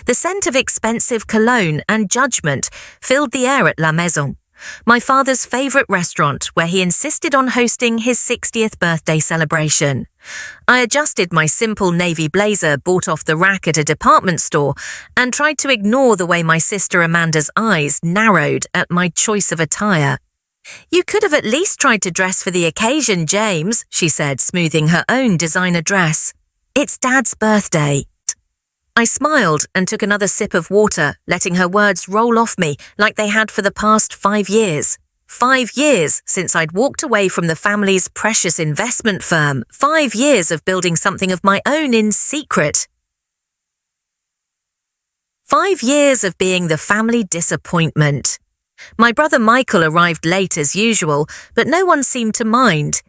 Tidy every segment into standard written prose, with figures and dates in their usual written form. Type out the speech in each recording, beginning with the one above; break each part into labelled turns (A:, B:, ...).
A: The scent of expensive cologne and judgment filled the air at La Maison, my father's favourite restaurant where he insisted on hosting his 60th birthday celebration. I adjusted my simple navy blazer bought off the rack at a department store and tried to ignore the way my sister Amanda's eyes narrowed at my choice of attire. "You could have at least tried to dress for the occasion, James," she said, smoothing her own designer dress. "It's Dad's birthday." I smiled and took another sip of water, letting her words roll off me like they had for the past 5 years. 5 years since I'd walked away from the family's precious investment firm. 5 years of building something of my own in secret. 5 years of being the family disappointment. My brother Michael arrived late as usual, but no one seemed to mind.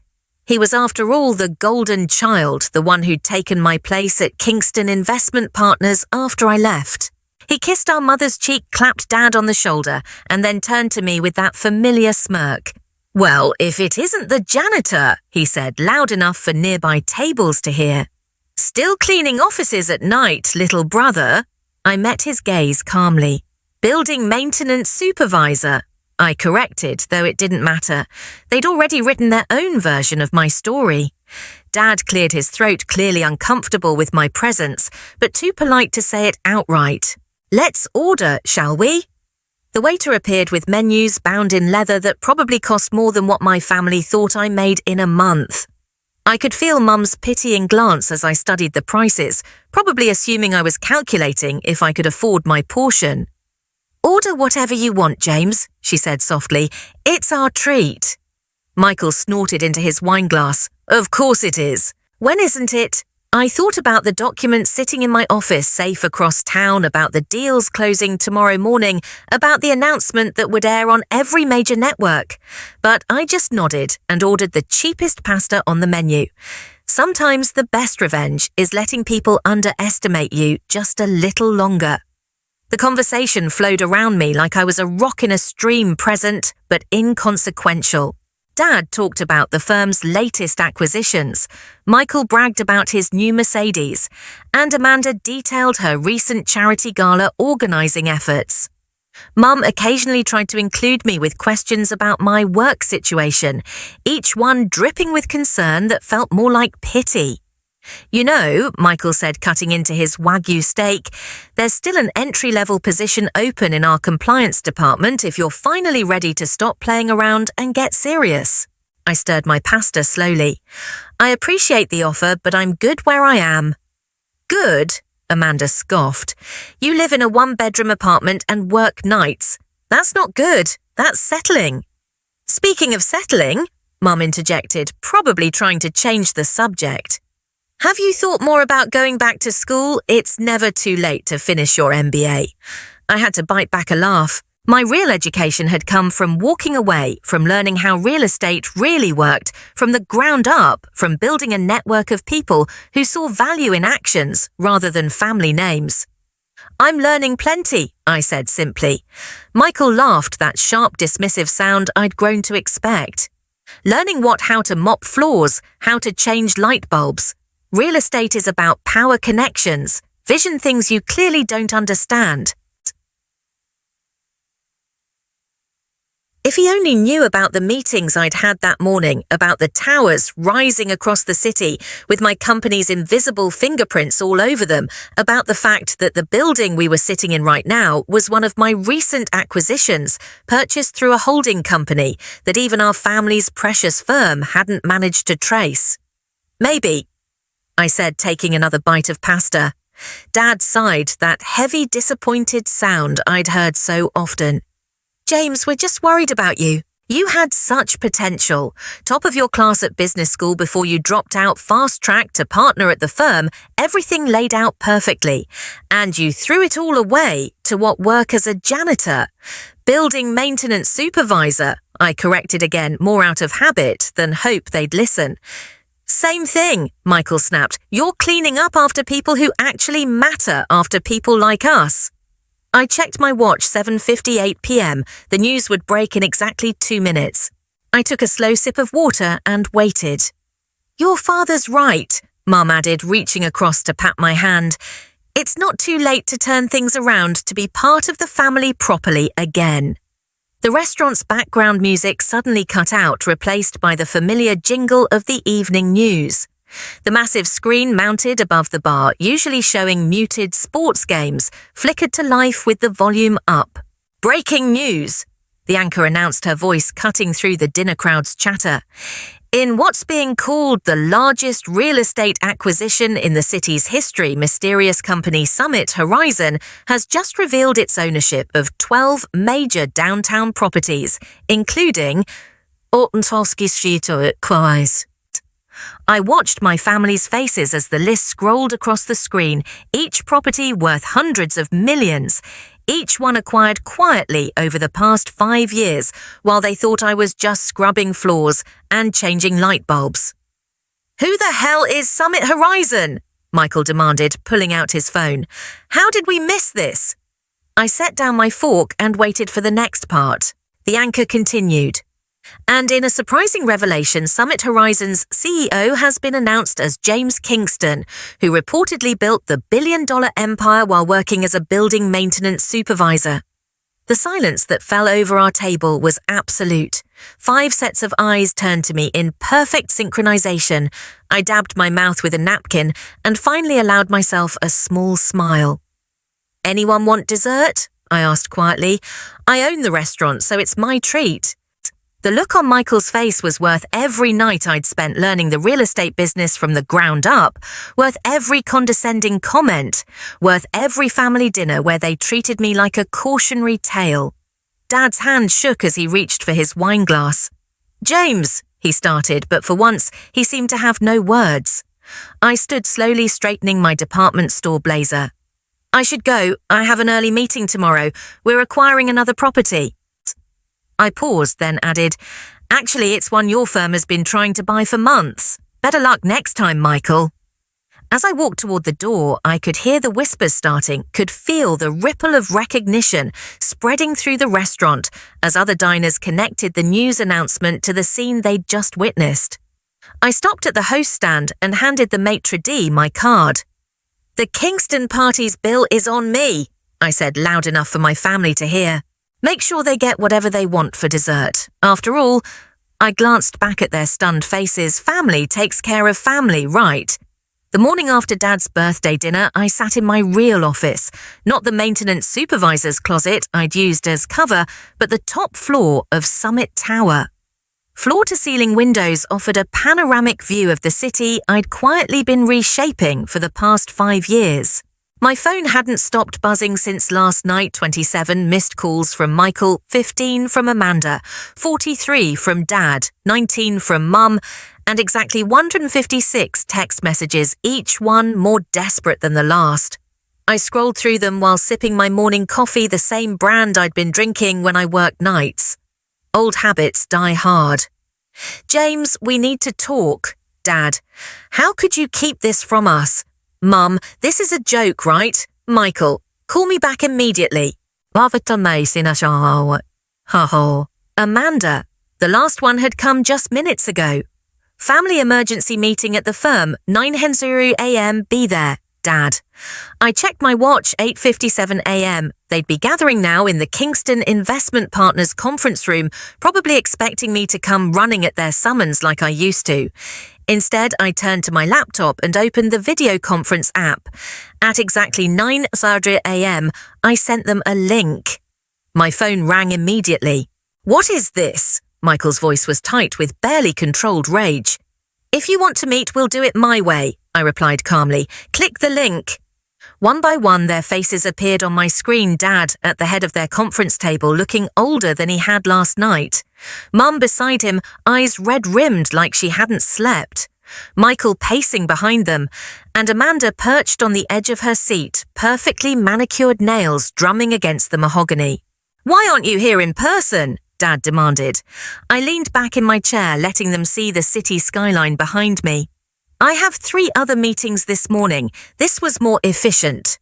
A: He was after all the golden child, the one who'd taken my place at Kingston Investment Partners after I left. He kissed our mother's cheek, clapped Dad on the shoulder, and then turned to me with that familiar smirk. "Well, if it isn't the janitor," he said, loud enough for nearby tables to hear. "Still cleaning offices at night, little brother." I met his gaze calmly. "Building maintenance supervisor," I corrected, though it didn't matter. They'd already written their own version of my story. Dad cleared his throat, clearly uncomfortable with my presence, but too polite to say it outright. "Let's order, shall we?" The waiter appeared with menus bound in leather that probably cost more than what my family thought I made in a month. I could feel Mum's pitying glance as I studied the prices, probably assuming I was calculating if I could afford my portion. "Order whatever you want, James," she said softly. "It's our treat." Michael snorted into his wineglass. "Of course it is. When isn't it?" I thought about the documents sitting in my office safe across town, about the deals closing tomorrow morning, about the announcement that would air on every major network. But I just nodded and ordered the cheapest pasta on the menu. Sometimes the best revenge is letting people underestimate you just a little longer. The conversation flowed around me like I was a rock in a stream, present but inconsequential. Dad talked about the firm's latest acquisitions. Michael bragged about his new Mercedes, and Amanda detailed her recent charity gala organising efforts. Mum occasionally tried to include me with questions about my work situation, each one dripping with concern that felt more like pity. "You know," Michael said, cutting into his Wagyu steak, "there's still an entry-level position open in our compliance department if you're finally ready to stop playing around and get serious." I stirred my pasta slowly. "I appreciate the offer, but I'm good where I am." "Good?" Amanda scoffed. "You live in a one-bedroom apartment and work nights. That's not good. That's settling." "Speaking of settling," Mum interjected, probably trying to change the subject. "Have you thought more about going back to school? It's never too late to finish your MBA. I had to bite back a laugh. My real education had come from walking away, from learning how real estate really worked, from the ground up, from building a network of people who saw value in actions rather than family names. "I'm learning plenty," I said simply. Michael laughed, that sharp dismissive sound I'd grown to expect. "Learning how to mop floors, how to change light bulbs. Real estate is about power connections, vision things you clearly don't understand." If he only knew about the meetings I'd had that morning, about the towers rising across the city with my company's invisible fingerprints all over them, about the fact that the building we were sitting in right now was one of my recent acquisitions, purchased through a holding company that even our family's precious firm hadn't managed to trace. "Maybe," I said, taking another bite of pasta. Dad sighed, that heavy, disappointed sound I'd heard so often. "James, we're just worried about you. You had such potential. Top of your class at business school before you dropped out, fast-tracked to partner at the firm, everything laid out perfectly. And you threw it all away to work as a janitor. Building maintenance supervisor," I corrected again, more out of habit than hope they'd listen. "Same thing," Michael snapped. "You're cleaning up after people who actually matter, after people like us." I checked my watch, 7:58 p.m. The news would break in exactly 2 minutes. I took a slow sip of water and waited. "Your father's right," Mum added, reaching across to pat my hand. It's not too late to turn things around to be part of the family properly again. The restaurant's background music suddenly cut out, replaced by the familiar jingle of the evening news. The massive screen mounted above the bar, usually showing muted sports games, flickered to life with the volume up. Breaking news! The anchor announced, her voice cutting through the dinner crowd's chatter. In what's being called the largest real estate acquisition in the city's history, mysterious company Summit Horizon has just revealed its ownership of 12 major downtown properties, including I watched my family's faces as the list scrolled across the screen, each property worth hundreds of millions, each one acquired quietly over the past 5 years while they thought I was just scrubbing floors and changing light bulbs. "Who the hell is Summit Horizon?" Michael demanded, pulling out his phone. "How did we miss this?" I set down my fork and waited for the next part. The anchor continued. And in a surprising revelation, Summit Horizon's CEO has been announced as James Kingston, who reportedly built the billion-dollar empire while working as a building maintenance supervisor. The silence that fell over our table was absolute. 5 sets of eyes turned to me in perfect synchronization. I dabbed my mouth with a napkin and finally allowed myself a small smile. "Anyone want dessert?" I asked quietly. "I own the restaurant, so it's my treat." The look on Michael's face was worth every night I'd spent learning the real estate business from the ground up, worth every condescending comment, worth every family dinner where they treated me like a cautionary tale. Dad's hand shook as he reached for his wine glass. "James," he started, but for once he seemed to have no words. I stood slowly straightening my department store blazer. "I should go. I have an early meeting tomorrow. We're acquiring another property." I paused, then added, "Actually, it's one your firm has been trying to buy for months. Better luck next time, Michael." As I walked toward the door, I could hear the whispers starting, could feel the ripple of recognition spreading through the restaurant as other diners connected the news announcement to the scene they'd just witnessed. I stopped at the host stand and handed the maitre d' my card. "The Kingston party's bill is on me," I said loud enough for my family to hear. "Make sure they get whatever they want for dessert. After all," I glanced back at their stunned faces, "family takes care of family, right?" The morning after Dad's birthday dinner, I sat in my real office, not the maintenance supervisor's closet I'd used as cover, but the top floor of Summit Tower. Floor-to-ceiling windows offered a panoramic view of the city I'd quietly been reshaping for the past 5 years. My phone hadn't stopped buzzing since last night. 27 missed calls from Michael, 15 from Amanda, 43 from Dad, 19 from Mum, and exactly 156 text messages, each one more desperate than the last. I scrolled through them while sipping my morning coffee, the same brand I'd been drinking when I worked nights. Old habits die hard. "James, we need to talk." Dad, "How could you keep this from us?" "Mum, this is a joke, right?" "Michael, call me back immediately." Amanda, the last one had come just minutes ago. "Family emergency meeting at the firm, 9:00 a.m, be there, Dad." I checked my watch, 8:57 a.m. They'd be gathering now in the Kingston Investment Partners conference room, probably expecting me to come running at their summons like I used to. Instead, I turned to my laptop and opened the video conference app. At exactly 9:00 a.m, I sent them a link. My phone rang immediately. "What is this?" Michael's voice was tight with barely controlled rage. "If you want to meet, we'll do it my way," I replied calmly. "Click the link." One by one, their faces appeared on my screen. Dad at the head of their conference table, looking older than he had last night. Mum beside him, eyes red-rimmed like she hadn't slept. Michael pacing behind them, and Amanda perched on the edge of her seat, perfectly manicured nails drumming against the mahogany. "Why aren't you here in person?" Dad demanded. I leaned back in my chair, letting them see the city skyline behind me. "I have 3 other meetings this morning. This was more efficient."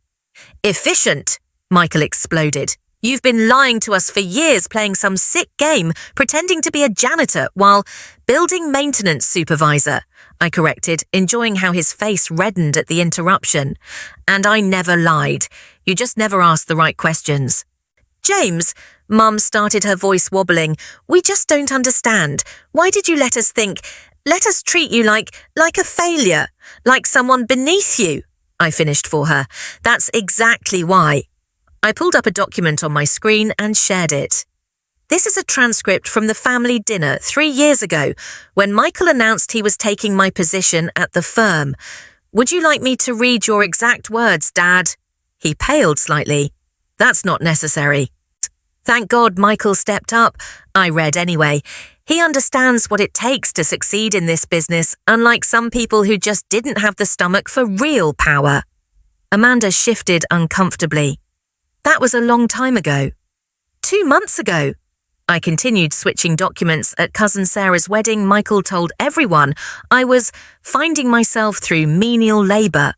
A: "Efficient?" Michael exploded. "You've been lying to us for years, playing some sick game, pretending to be a janitor while building maintenance supervisor. I corrected, enjoying how his face reddened at the interruption. And I never lied. You just never asked the right questions. James, Mum started, her voice wobbling, we just don't understand. Why did you let us treat you like a failure, like someone beneath you? I finished for her. That's exactly why. I pulled up a document on my screen and shared it. This is a transcript from the family dinner 3 years ago when Michael announced he was taking my position at the firm. Would you like me to read your exact words, Dad? He paled slightly. That's not necessary. Thank God Michael stepped up. I read anyway. He understands what it takes to succeed in this business, unlike some people who just didn't have the stomach for real power. Amanda shifted uncomfortably. That was a long time ago. 2 months ago. I continued switching documents. At Cousin Sarah's wedding, Michael told everyone I was finding myself through menial labour.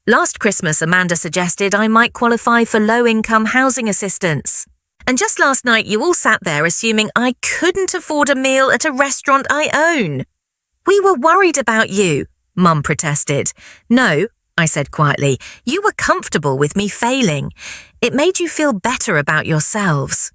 A: Last Christmas, Amanda suggested I might qualify for low-income housing assistance. And just last night, you all sat there assuming I couldn't afford a meal at a restaurant I own. We were worried about you, Mum protested. No, I said quietly, you were comfortable with me failing. It made you feel better about yourselves.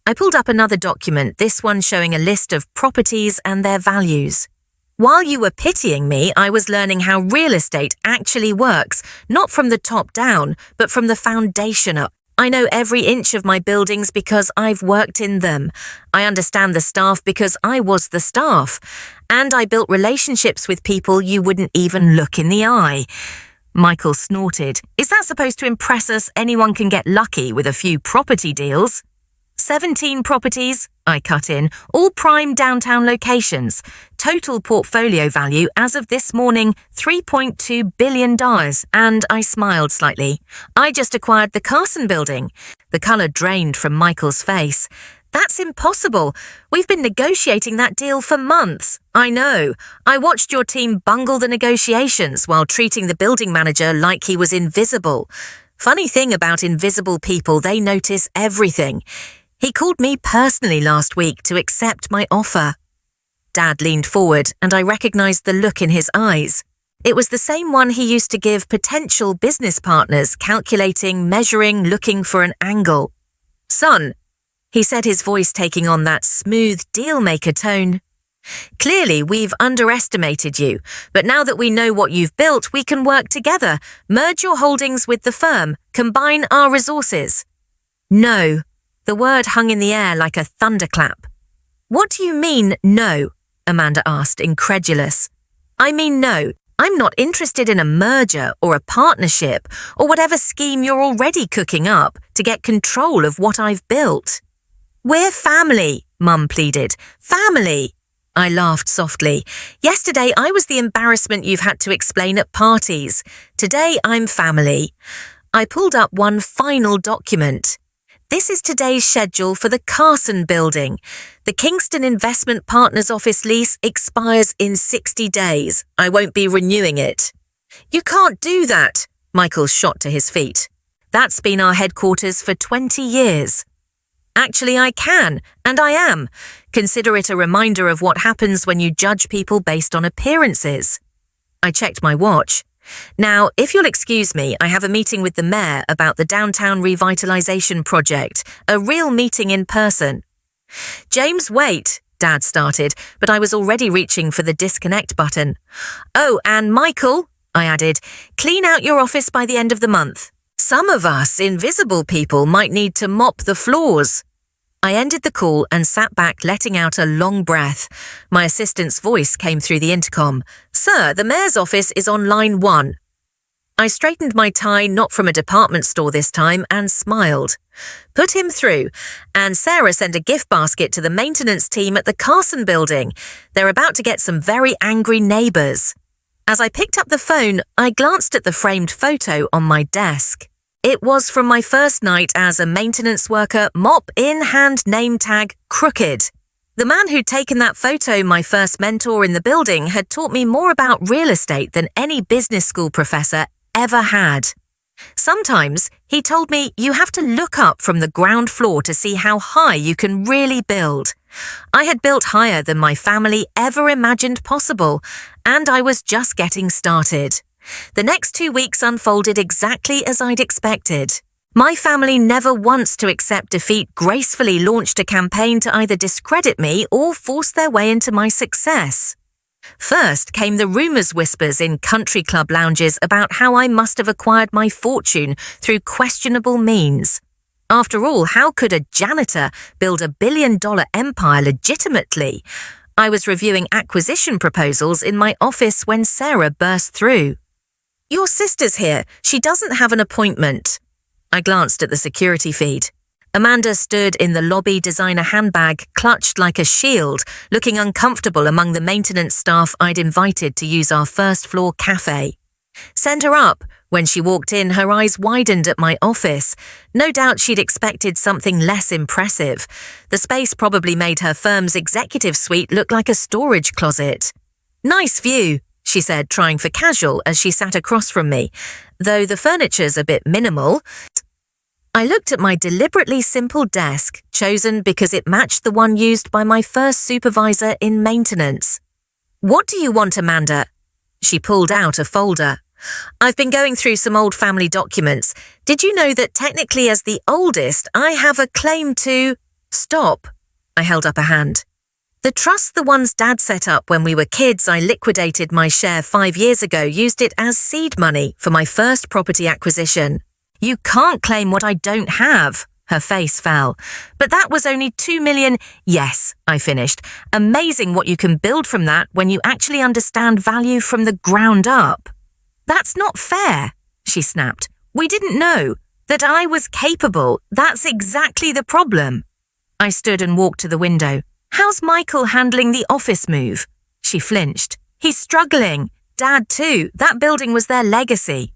A: I pulled up another document, this one showing a list of properties and their values. While you were pitying me, I was learning how real estate actually works, not from the top down, but from the foundation up. I know every inch of my buildings because I've worked in them. I understand the staff because I was the staff. And I built relationships with people you wouldn't even look in the eye. Michael snorted. Is that supposed to impress us? Anyone can get lucky with a few property deals. 17 properties, I cut in, all prime downtown locations. Total portfolio value as of this morning, $3.2 billion. And I smiled slightly. I just acquired the Carson building. The colour drained from Michael's face. That's impossible. We've been negotiating that deal for months. I know. I watched your team bungle the negotiations while treating the building manager like he was invisible. Funny thing about invisible people, they notice everything. He called me personally last week to accept my offer. Dad leaned forward and I recognized the look in his eyes. It was the same one he used to give potential business partners, calculating, measuring, looking for an angle. Son, he said, his voice taking on that smooth deal-maker tone. Clearly, we've underestimated you, but now that we know what you've built, we can work together, merge your holdings with the firm, combine our resources. No. The word hung in the air like a thunderclap. What do you mean, no? Amanda asked, incredulous. I mean no. I'm not interested in a merger or a partnership or whatever scheme you're already cooking up to get control of what I've built. We're family, Mum pleaded. Family. I laughed softly. Yesterday I was the embarrassment you've had to explain at parties. Today I'm family. I pulled up one final document. This is today's schedule for the Carson building. The Kingston Investment Partners office lease expires in 60 days. I won't be renewing it. You can't do that, Michael shot to his feet. That's been our headquarters for 20 years. Actually, I can, and I am. Consider it a reminder of what happens when you judge people based on appearances. I checked my watch. Now, if you'll excuse me, I have a meeting with the mayor about the downtown revitalization project, a real meeting in person. James, wait, Dad started, but I was already reaching for the disconnect button. Oh, and Michael, I added, clean out your office by the end of the month. Some of us invisible people might need to mop the floors. I ended the call and sat back, letting out a long breath. My assistant's voice came through the intercom. Sir, the mayor's office is on line 1. I straightened my tie, not from a department store this time, and smiled. Put him through, and Sarah sent a gift basket to the maintenance team at the Carson building. They're about to get some very angry neighbours. As I picked up the phone, I glanced at the framed photo on my desk. It was from my first night as a maintenance worker, mop in hand, name tag, crooked. The man who'd taken that photo, my first mentor in the building, had taught me more about real estate than any business school professor ever had. Sometimes, he told me, you have to look up from the ground floor to see how high you can really build. I had built higher than my family ever imagined possible, and I was just getting started. The next 2 weeks unfolded exactly as I'd expected. My family, never once to accept defeat, gracefully launched a campaign to either discredit me or force their way into my success. First came the rumours whispers in country club lounges about how I must have acquired my fortune through questionable means. After all, how could a janitor build a billion-dollar empire legitimately? I was reviewing acquisition proposals in my office when Sarah burst through. "Your sister's here. She doesn't have an appointment." I glanced at the security feed. Amanda stood in the lobby, designer handbag clutched like a shield, looking uncomfortable among the maintenance staff I'd invited to use our first-floor cafe. "Send her up." When she walked in, her eyes widened at my office. No doubt she'd expected something less impressive. The space probably made her firm's executive suite look like a storage closet. "Nice view," she said, trying for casual as she sat across from me, though the furniture's a bit minimal. I looked at my deliberately simple desk, chosen because it matched the one used by my first supervisor in maintenance. "What do you want, Amanda?" She pulled out a folder. "I've been going through some old family documents. Did you know that technically as the oldest, I have a claim to—" "Stop." I held up a hand. "The trust, the ones Dad set up when we were kids, I liquidated my share 5 years ago, used it as seed money for my first property acquisition. You can't claim what I don't have." Her face fell. "But that was only 2 million. "Yes," I finished. "Amazing what you can build from that when you actually understand value from the ground up." "That's not fair," she snapped. "We didn't know that I was capable. That's exactly the problem." I stood and walked to the window. "How's Michael handling the office move?" She flinched. "He's struggling. Dad too. That building was their legacy."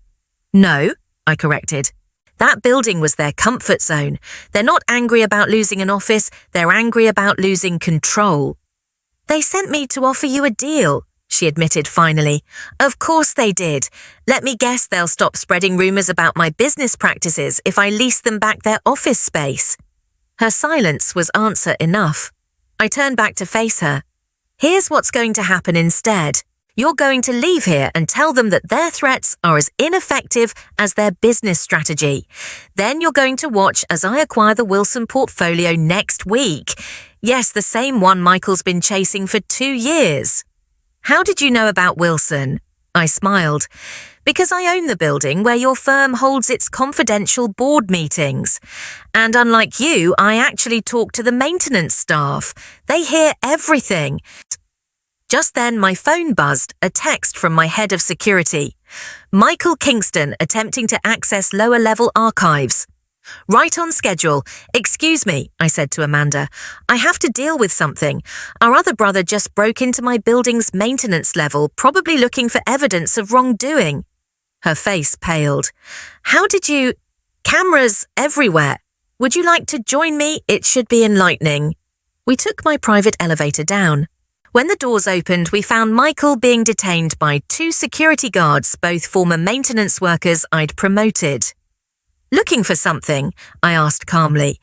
A: "No," I corrected. "That building was their comfort zone. They're not angry about losing an office, they're angry about losing control." "They sent me to offer you a deal," she admitted finally. "Of course they did. Let me guess they'll stop spreading rumours about my business practices if I lease them back their office space." Her silence was answer enough. I turned back to face her. "Here's what's going to happen instead. You're going to leave here and tell them that their threats are as ineffective as their business strategy. Then you're going to watch as I acquire the Wilson portfolio next week. Yes, the same one Michael's been chasing for 2 years." "How did you know about Wilson?" I smiled. "Because I own the building where your firm holds its confidential board meetings. And unlike you, I actually talk to the maintenance staff. They hear everything." Just then, my phone buzzed, a text from my head of security. "Michael Kingston attempting to access lower-level archives." "Right on schedule. Excuse me," I said to Amanda. "I have to deal with something. Our other brother just broke into my building's maintenance level, probably looking for evidence of wrongdoing." Her face paled. "How did you—" "Cameras everywhere. Would you like to join me? It should be enlightening." We took my private elevator down. When the doors opened, we found Michael being detained by 2 security guards, both former maintenance workers I'd promoted. "Looking for something?" I asked calmly.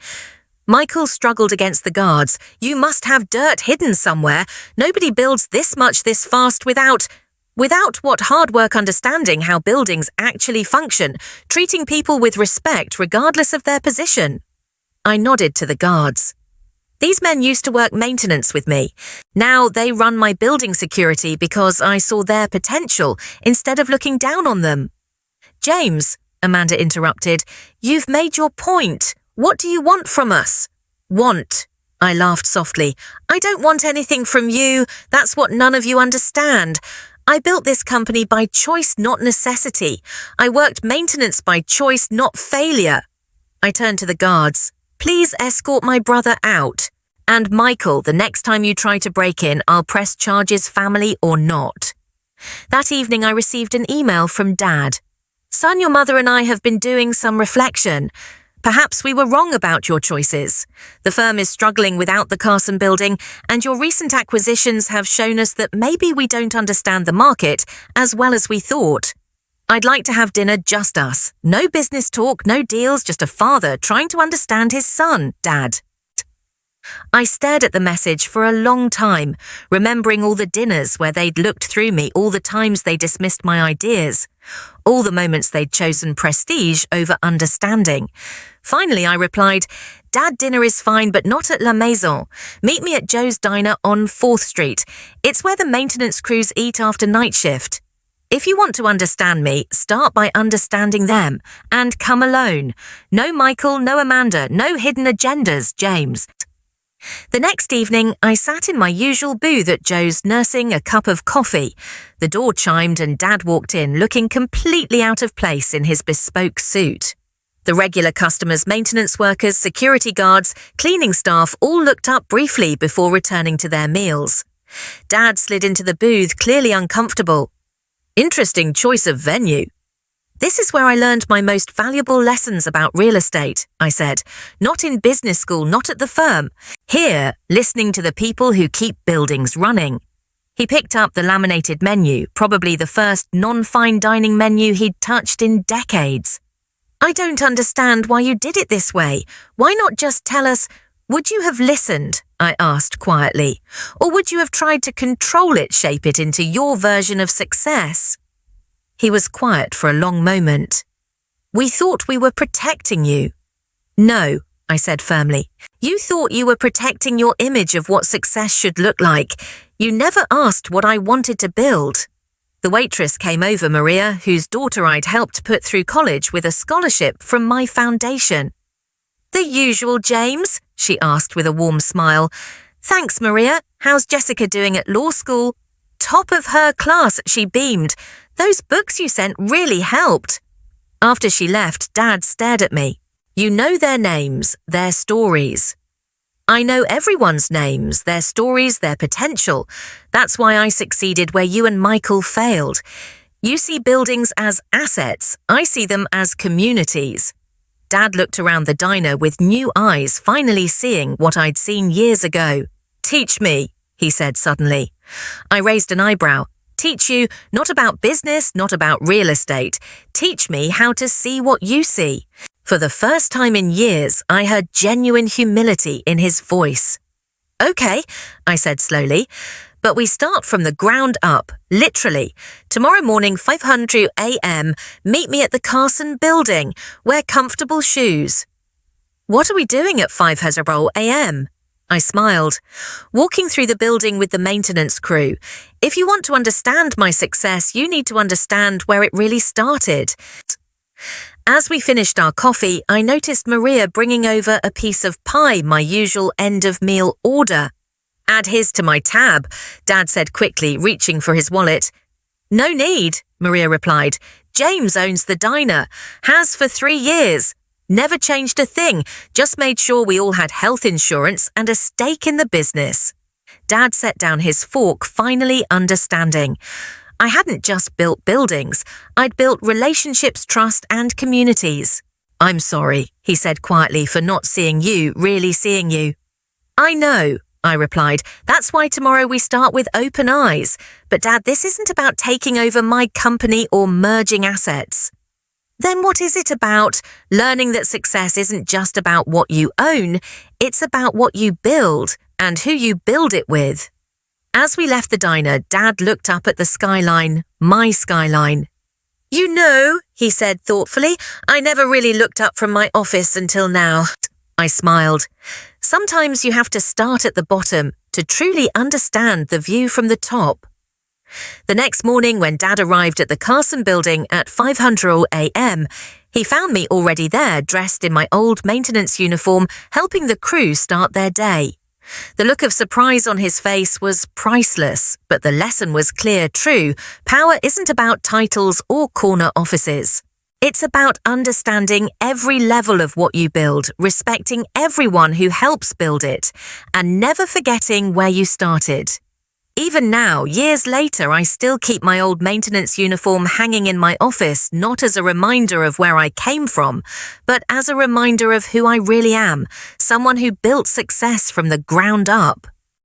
A: Michael struggled against the guards. "You must have dirt hidden somewhere. Nobody builds this much this fast without what hard work understanding how buildings actually function, treating people with respect regardless of their position." I nodded to the guards. "These men used to work maintenance with me. Now they run my building security because I saw their potential instead of looking down on them." "James," Amanda interrupted, "you've made your point. What do you want from us?" "Want?" I laughed softly. "I don't want anything from you. That's what none of you understand. I built this company by choice, not necessity. I worked maintenance by choice, not failure." I turned to the guards. "Please escort my brother out. And Michael, the next time you try to break in, I'll press charges, family or not." That evening I received an email from Dad. "Son, your mother and I have been doing some reflection. Perhaps we were wrong about your choices. The firm is struggling without the Carson building, and your recent acquisitions have shown us that maybe we don't understand the market as well as we thought. I'd like to have dinner just us. No business talk, no deals, just a father trying to understand his son, Dad." I stared at the message for a long time, remembering all the dinners where they'd looked through me, all the times they dismissed my ideas, all the moments they'd chosen prestige over understanding. Finally, I replied, "Dad, dinner is fine, but not at La Maison. Meet me at Joe's Diner on 4th Street. It's where the maintenance crews eat after night shift. If you want to understand me, start by understanding them. And come alone. No Michael, no Amanda, no hidden agendas, James." The next evening, I sat in my usual booth at Joe's nursing a cup of coffee. The door chimed and Dad walked in, looking completely out of place in his bespoke suit. The regular customers, maintenance workers, security guards, cleaning staff all looked up briefly before returning to their meals. Dad slid into the booth, clearly uncomfortable. "Interesting choice of venue." "This is where I learned my most valuable lessons about real estate," I said. "Not in business school, not at the firm. Here, listening to the people who keep buildings running." He picked up the laminated menu, probably the first non-fine dining menu he'd touched in decades. "I don't understand why you did it this way. Why not just tell us, would you have listened?" I asked quietly. "Or would you have tried to control it, shape it into your version of success?" He was quiet for a long moment. "We thought we were protecting you." "No," I said firmly. "You thought you were protecting your image of what success should look like. You never asked what I wanted to build." The waitress came over, Maria, whose daughter I'd helped put through college with a scholarship from my foundation. "The usual, James?" she asked with a warm smile. "Thanks, Maria. How's Jessica doing at law school?" "Top of her class," she beamed. "Those books you sent really helped." After she left, Dad stared at me. "You know their names, their stories." "I know everyone's names, their stories, their potential. That's why I succeeded where you and Michael failed. You see buildings as assets, I see them as communities." Dad looked around the diner with new eyes, finally seeing what I'd seen years ago. "Teach me," he said suddenly. I raised an eyebrow. "Teach you, not about business, not about real estate. Teach me how to see what you see." For the first time in years, I heard genuine humility in his voice. "Okay," I said slowly, "but we start from the ground up, literally. Tomorrow morning, 500 a.m., meet me at the Carson building. Wear comfortable shoes." "What are we doing at 500 a.m.? I smiled. "Walking through the building with the maintenance crew. If you want to understand my success, you need to understand where it really started." As we finished our coffee, I noticed Maria bringing over a piece of pie, my usual end-of-meal order. "Add his to my tab," Dad said quickly, reaching for his wallet. "No need," Maria replied. "James owns the diner. Has for 3 years. Never changed a thing, just made sure we all had health insurance and a stake in the business." Dad set down his fork, finally understanding. I hadn't just built buildings, I'd built relationships, trust, and communities. "I'm sorry," he said quietly, "for not seeing you, really seeing you." "I know," I replied. "That's why tomorrow we start with open eyes. But Dad, this isn't about taking over my company or merging assets." "Then what is it about?" "Learning that success isn't just about what you own, it's about what you build and who you build it with." As we left the diner, Dad looked up at the skyline, my skyline. "You know," he said thoughtfully, "I never really looked up from my office until now." I smiled. Sometimes you have to start at the bottom to truly understand the view from the top. The next morning, when Dad arrived at the Carson building at 500 a.m., he found me already there, dressed in my old maintenance uniform, helping the crew start their day. The look of surprise on his face was priceless, but the lesson was clear, true. Power isn't about titles or corner offices. It's about understanding every level of what you build, respecting everyone who helps build it, and never forgetting where you started. Even now, years later, I still keep my old maintenance uniform hanging in my office, not as a reminder of where I came from, but as a reminder of who I really am, someone who built success from the ground up.